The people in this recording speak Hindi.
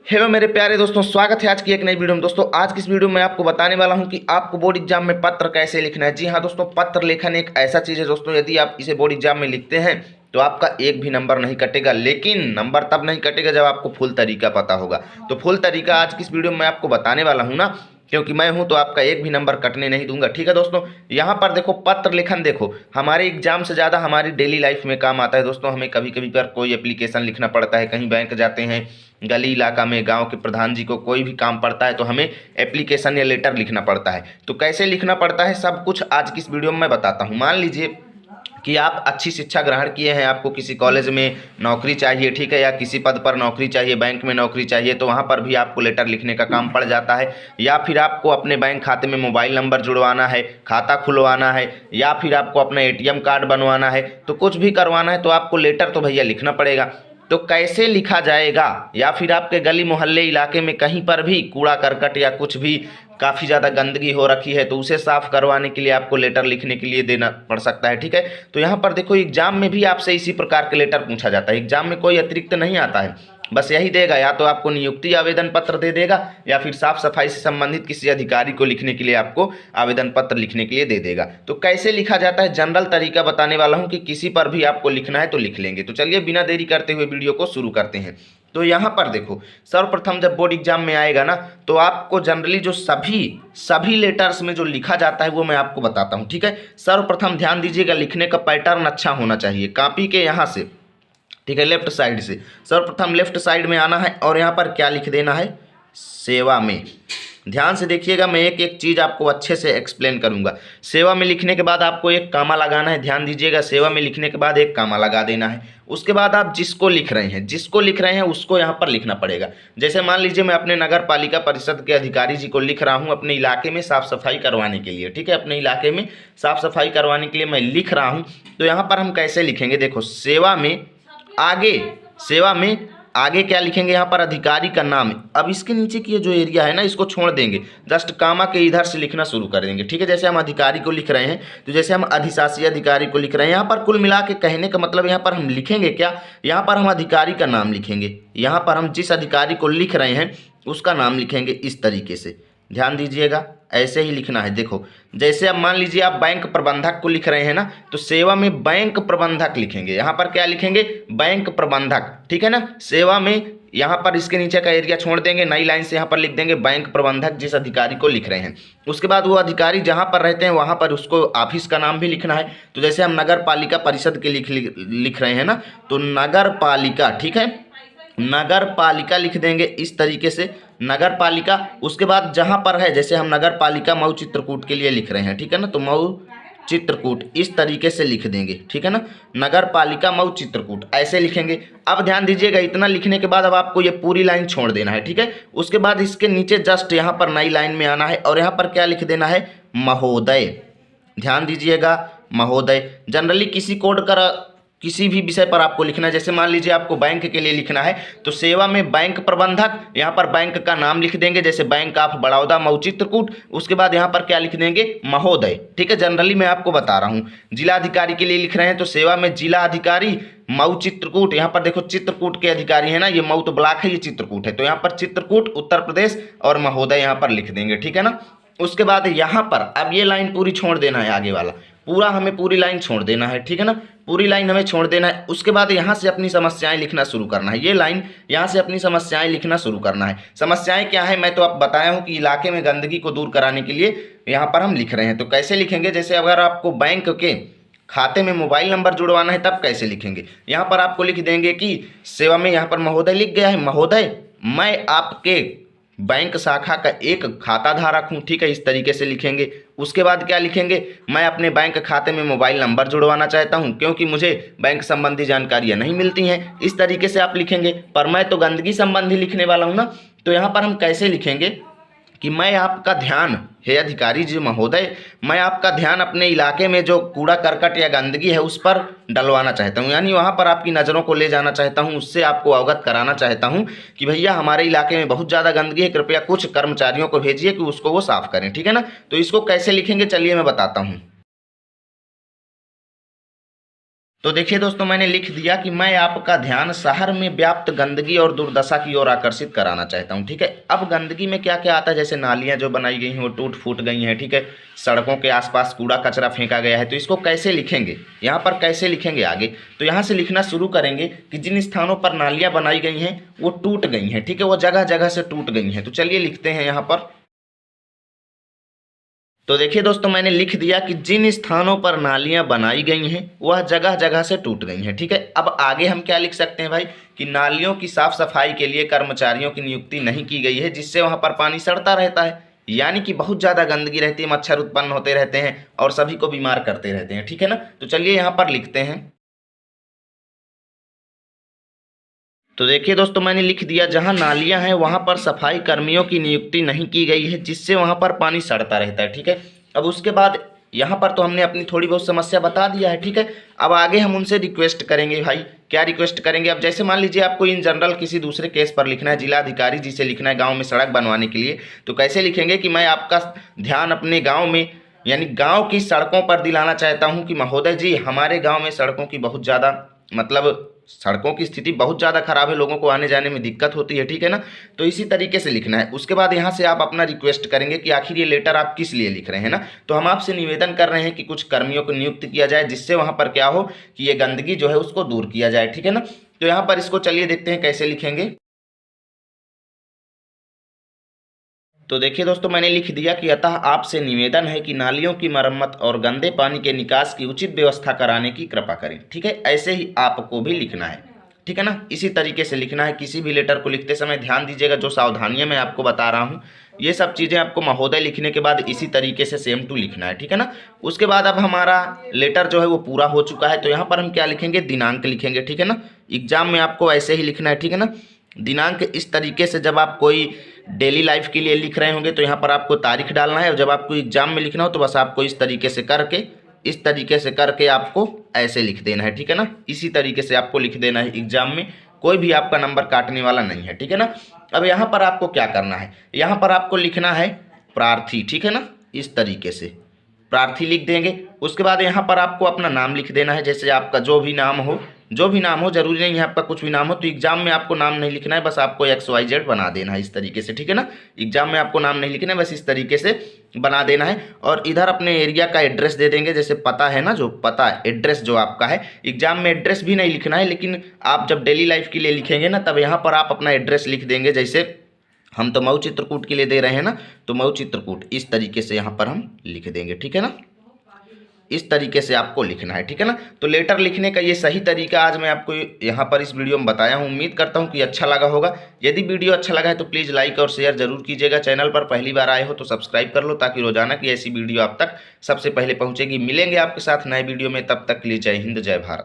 हेलो मेरे प्यारे दोस्तों, स्वागत है आज की एक नई वीडियो में। दोस्तों आज की इस वीडियो में आपको बताने वाला हूं कि आपको बोर्ड एग्जाम में पत्र कैसे लिखना है। जी हां दोस्तों, पत्र लेखन एक ऐसा चीज़ है दोस्तों, यदि आप इसे बोर्ड एग्जाम में लिखते हैं तो आपका एक भी नंबर नहीं कटेगा। लेकिन नंबर तब नहीं कटेगा जब आपको फुल तरीका पता होगा। तो फुल तरीका आज की इस वीडियो में आपको बताने वाला हूँ ना, क्योंकि मैं हूं तो आपका एक भी नंबर कटने नहीं दूंगा। ठीक है दोस्तों, यहाँ पर देखो पत्र लेखन, देखो हमारे एग्जाम से ज़्यादा हमारी डेली लाइफ में काम आता है दोस्तों। हमें कभी कभी पर कोई एप्लीकेशन लिखना पड़ता है, कहीं बैंक जाते हैं, गली इलाका में गांव के प्रधान जी को कोई भी काम पड़ता है तो हमें एप्लीकेशन या लेटर लिखना पड़ता है। तो कैसे लिखना पड़ता है सब कुछ आज की इस वीडियो में मैं बताता हूँ। मान लीजिए कि आप अच्छी शिक्षा ग्रहण किए हैं, आपको किसी कॉलेज में नौकरी चाहिए, ठीक है, या किसी पद पर नौकरी चाहिए, बैंक में नौकरी चाहिए, तो वहाँ पर भी आपको लेटर लिखने का काम पड़ जाता है। या फिर आपको अपने बैंक खाते में मोबाइल नंबर जुड़वाना है, खाता खुलवाना है, या फिर आपको अपना एटीएम कार्ड बनवाना है, तो कुछ भी करवाना है तो आपको लेटर तो भैया लिखना पड़ेगा। तो कैसे लिखा जाएगा, या फिर आपके गली मोहल्ले इलाके में कहीं पर भी कूड़ा करकट या कुछ भी काफ़ी ज़्यादा गंदगी हो रखी है तो उसे साफ करवाने के लिए आपको लेटर लिखने के लिए देना पड़ सकता है। ठीक है, तो यहाँ पर देखो एग्जाम में भी आपसे इसी प्रकार के लेटर पूछा जाता है। एग्जाम में कोई अतिरिक्त नहीं आता है, बस यही देगा, या तो आपको नियुक्ति आवेदन पत्र दे देगा या फिर साफ सफाई से संबंधित किसी अधिकारी को लिखने के लिए आपको आवेदन पत्र लिखने के लिए दे देगा। तो कैसे लिखा जाता है जनरल तरीका बताने वाला हूँ कि किसी पर भी आपको लिखना है तो लिख लेंगे। तो चलिए बिना देरी करते हुए वीडियो को शुरू करते हैं। तो यहाँ पर देखो, सर्वप्रथम जब बोर्ड एग्जाम में आएगा ना तो आपको जनरली जो सभी लेटर्स में जो लिखा जाता है वो मैं आपको बताता हूँ। ठीक है, सर्वप्रथम ध्यान दीजिएगा, लिखने का पैटर्न अच्छा होना चाहिए। कॉपी के यहाँ से, ठीक है, लेफ्ट साइड से सर्वप्रथम लेफ्ट साइड में आना है और यहाँ पर क्या लिख देना है, सेवा में। ध्यान से देखिएगा, मैं एक एक चीज़ आपको अच्छे से एक्सप्लेन करूंगा। सेवा में लिखने के बाद आपको एक कामा लगाना है। ध्यान दीजिएगा, सेवा में लिखने के बाद एक कामा लगा देना है। उसके बाद आप जिसको लिख रहे हैं उसको यहाँ पर लिखना पड़ेगा। जैसे मान लीजिए मैं अपने नगर पालिका परिषद के अधिकारी जी को लिख रहा हूँ अपने इलाके में साफ सफाई करवाने के लिए। ठीक है, अपने इलाके में साफ सफाई करवाने के लिए मैं लिख रहा हूँ। तो यहाँ पर हम कैसे लिखेंगे, देखो सेवा में आगे क्या लिखेंगे, यहाँ पर अधिकारी का नाम। अब इसके नीचे की ये जो एरिया है ना इसको छोड़ देंगे, जस्ट कामा के इधर से लिखना शुरू कर देंगे। ठीक है, जैसे हम अधिकारी को लिख रहे हैं तो जैसे हम अधिशासी अधिकारी को लिख रहे हैं, यहाँ पर कुल मिला के कहने का मतलब यहाँ पर हम लिखेंगे क्या, यहाँ पर हम अधिकारी का नाम लिखेंगे। यहाँ पर हम जिस अधिकारी को लिख रहे हैं उसका नाम लिखेंगे इस तरीके से। ध्यान दीजिएगा, ऐसे ही लिखना है। देखो जैसे अब मान लीजिए आप बैंक प्रबंधक को लिख रहे हैं ना, तो सेवा में बैंक प्रबंधक लिखेंगे। यहाँ पर क्या लिखेंगे, बैंक प्रबंधक। ठीक है ना, सेवा में यहाँ पर इसके नीचे का एरिया छोड़ देंगे, नई लाइन से यहाँ पर लिख देंगे बैंक प्रबंधक जिस अधिकारी को लिख रहे हैं। उसके बाद वो अधिकारी जहाँ पर रहते हैं वहाँ पर उसको ऑफिस का नाम भी लिखना है। तो जैसे हम नगर पालिका परिषद के लिख रहे हैं ना, तो नगर पालिका, ठीक है, नगर पालिका लिख देंगे इस तरीके से, नगर पालिका। उसके बाद जहां पर है, जैसे हम नगर पालिका मऊ चित्रकूट के लिए लिख रहे हैं, ठीक है ना, तो मऊ चित्रकूट इस तरीके से लिख देंगे। ठीक है ना, नगर पालिका मऊ चित्रकूट ऐसे लिखेंगे। अब ध्यान दीजिएगा, इतना लिखने के बाद अब आपको ये पूरी लाइन छोड़ देना है। ठीक है, उसके बाद इसके नीचे जस्ट यहाँ पर नई लाइन में आना है और यहाँ पर क्या लिख देना है, महोदय। ध्यान दीजिएगा, महोदय। जनरली किसी भी विषय पर आपको लिखना है, जैसे मान लीजिए आपको बैंक के लिए लिखना है तो सेवा में बैंक प्रबंधक, यहाँ पर बैंक का नाम लिख देंगे, जैसे बैंक ऑफ बड़ौदा मऊ चित्रकूट। उसके बाद यहाँ पर क्या लिख देंगे, महोदय। ठीक है, जनरली मैं आपको बता रहा हूँ। जिला अधिकारी के लिए लिख रहे हैं तो सेवा में जिला अधिकारी मऊ चित्रकूट। यहाँ पर देखो चित्रकूट के अधिकारी है ना, ये मऊ तो ब्लॉक है, ये चित्रकूट है, तो यहाँ पर चित्रकूट उत्तर प्रदेश और महोदय यहाँ पर लिख देंगे। ठीक है ना, उसके बाद यहाँ पर अब ये लाइन पूरी छोड़ देना है, आगे वाला पूरा हमें पूरी लाइन छोड़ देना है। ठीक है ना, पूरी लाइन हमें छोड़ देना है। उसके बाद यहाँ से अपनी समस्याएं लिखना शुरू करना है। ये लाइन यहाँ से अपनी समस्याएं लिखना शुरू करना है। समस्याएं क्या है, मैं तो आप बताया हूँ कि इलाके में गंदगी को दूर कराने के लिए यहाँ पर हम लिख रहे हैं। तो कैसे लिखेंगे, जैसे अगर आपको बैंक के खाते में मोबाइल नंबर जुड़वाना है तब कैसे लिखेंगे, यहाँ पर आपको लिख देंगे कि सेवा में, यहाँ पर महोदय लिख गया है, महोदय मैं आपके बैंक शाखा का एक खाता धारक हूँ। ठीक है, इस तरीके से लिखेंगे। उसके बाद क्या लिखेंगे, मैं अपने बैंक खाते में मोबाइल नंबर जुड़वाना चाहता हूँ क्योंकि मुझे बैंक संबंधी जानकारियाँ नहीं मिलती हैं। इस तरीके से आप लिखेंगे। पर मैं तो गंदगी संबंधी लिखने वाला हूँ ना, तो यहाँ पर हम कैसे लिखेंगे कि मैं आपका ध्यान, हे अधिकारी जी महोदय, मैं आपका ध्यान अपने इलाके में जो कूड़ा करकट या गंदगी है उस पर डलवाना चाहता हूँ, यानी वहाँ पर आपकी नज़रों को ले जाना चाहता हूँ, उससे आपको अवगत कराना चाहता हूँ कि भैया हमारे इलाके में बहुत ज़्यादा गंदगी है, कृपया कुछ कर्मचारियों को भेजिए कि उसको वो साफ़ करें। ठीक है ना, तो इसको कैसे लिखेंगे चलिए मैं बताता हूँ। तो देखिए दोस्तों, मैंने लिख दिया कि मैं आपका ध्यान शहर में व्याप्त गंदगी और दुर्दशा की ओर आकर्षित कराना चाहता हूं। ठीक है, अब गंदगी में क्या क्या आता है, जैसे नालियां जो बनाई गई हैं वो टूट फूट गई हैं। ठीक है, सड़कों के आसपास कूड़ा कचरा फेंका गया है। तो इसको कैसे लिखेंगे, यहाँ पर कैसे लिखेंगे आगे, तो यहाँ से लिखना शुरू करेंगे कि जिन स्थानों पर नालियां बनाई गई हैं वो टूट गई हैं। ठीक है, वो जगह जगह से टूट गई हैं। तो चलिए लिखते हैं यहाँ पर। तो देखिए दोस्तों, मैंने लिख दिया कि जिन स्थानों पर नालियां बनाई गई हैं वह जगह जगह से टूट गई हैं। ठीक है, अब आगे हम क्या लिख सकते हैं भाई, कि नालियों की साफ सफाई के लिए कर्मचारियों की नियुक्ति नहीं की गई है, जिससे वहां पर पानी सड़ता रहता है। यानी कि बहुत ज़्यादा गंदगी रहती है, मच्छर उत्पन्न होते रहते हैं और सभी को बीमार करते रहते हैं। ठीक है ना, तो चलिए यहाँ पर लिखते हैं। तो देखिए दोस्तों, मैंने लिख दिया जहां नालियां हैं वहां पर सफाई कर्मियों की नियुक्ति नहीं की गई है, जिससे वहां पर पानी सड़ता रहता है। ठीक है, अब उसके बाद यहाँ पर तो हमने अपनी थोड़ी बहुत समस्या बता दिया है। ठीक है, अब आगे हम उनसे रिक्वेस्ट करेंगे। भाई क्या रिक्वेस्ट करेंगे, अब जैसे मान लीजिए आपको इन जनरल किसी दूसरे केस पर लिखना है, जिलाधिकारी जी से लिखना है गाँव में सड़क बनवाने के लिए, तो कैसे लिखेंगे कि मैं आपका ध्यान अपने गाँव में यानी गाँव की सड़कों पर दिलाना चाहता हूँ कि महोदय जी हमारे गाँव में सड़कों की बहुत ज़्यादा मतलब सड़कों की स्थिति बहुत ज़्यादा खराब है, लोगों को आने जाने में दिक्कत होती है। ठीक है ना, तो इसी तरीके से लिखना है। उसके बाद यहाँ से आप अपना रिक्वेस्ट करेंगे कि आखिर ये लेटर आप किस लिए लिख रहे हैं ना, तो हम आपसे निवेदन कर रहे हैं कि कुछ कर्मियों को नियुक्त किया जाए, जिससे वहाँ पर क्या हो कि ये गंदगी जो है उसको दूर किया जाए। ठीक है ना, तो यहाँ पर इसको चलिए देखते हैं कैसे लिखेंगे। तो देखिए दोस्तों, मैंने लिख दिया कि अतः आपसे निवेदन है कि नालियों की मरम्मत और गंदे पानी के निकास की उचित व्यवस्था कराने की कृपा करें। ठीक है, ऐसे ही आपको भी लिखना है। ठीक है ना, इसी तरीके से लिखना है। किसी भी लेटर को लिखते समय ध्यान दीजिएगा, जो सावधानियां मैं आपको बता रहा हूँ ये सब चीज़ें आपको महोदय लिखने के बाद इसी तरीके से सेम टू लिखना है। ठीक है ना, उसके बाद अब हमारा लेटर जो है वो पूरा हो चुका है। तो यहाँ पर हम क्या लिखेंगे, दिनांक लिखेंगे। ठीक है ना, एग्जाम में आपको ऐसे ही लिखना है। ठीक है ना, दिनांक इस तरीके से, जब आप कोई डेली लाइफ के लिए लिख रहे होंगे तो यहाँ पर आपको तारीख डालना है, और जब आपको एग्जाम में लिखना हो तो बस आपको इस तरीके से करके आपको ऐसे लिख देना है। ठीक है ना, इसी तरीके से आपको लिख देना है एग्जाम में, कोई भी आपका नंबर काटने वाला नहीं है। ठीक है ना, अब यहाँ पर आपको क्या करना है, यहाँ पर आपको लिखना है प्रार्थी। ठीक है ना, इस तरीके से प्रार्थी लिख देंगे। उसके बाद यहाँ पर आपको अपना नाम लिख देना है, जैसे आपका जो भी नाम हो, जरूरी नहीं है आपका कुछ भी नाम हो। तो एग्जाम में आपको नाम नहीं लिखना है, बस आपको XYZ बना देना है इस तरीके से। ठीक है ना, एग्जाम में आपको नाम नहीं लिखना है, बस इस तरीके से बना देना है। और इधर अपने एरिया का एड्रेस दे देंगे, जैसे पता है ना, जो पता एड्रेस जो आपका है। एग्जाम में एड्रेस भी नहीं लिखना है, लेकिन आप जब डेली लाइफ के लिए लिखेंगे ना, तब यहाँ पर आप अपना एड्रेस लिख देंगे। जैसे हम तो मऊ चित्रकूट के लिए दे रहे हैं ना, तो मऊ चित्रकूट इस तरीके से यहाँ पर हम लिख देंगे। ठीक है ना, इस तरीके से आपको लिखना है। ठीक है ना, तो लेटर लिखने का ये सही तरीका आज मैं आपको यहाँ पर इस वीडियो में बताया हूँ। उम्मीद करता हूँ कि अच्छा लगा होगा। यदि वीडियो अच्छा लगा है तो प्लीज़ लाइक और शेयर जरूर कीजिएगा। चैनल पर पहली बार आए हो तो सब्सक्राइब कर लो, ताकि रोजाना की ऐसी वीडियो आप तक सबसे पहले पहुँचेगी। मिलेंगे आपके साथ नए वीडियो में, तब तक के लिए जय हिंद जय भारत।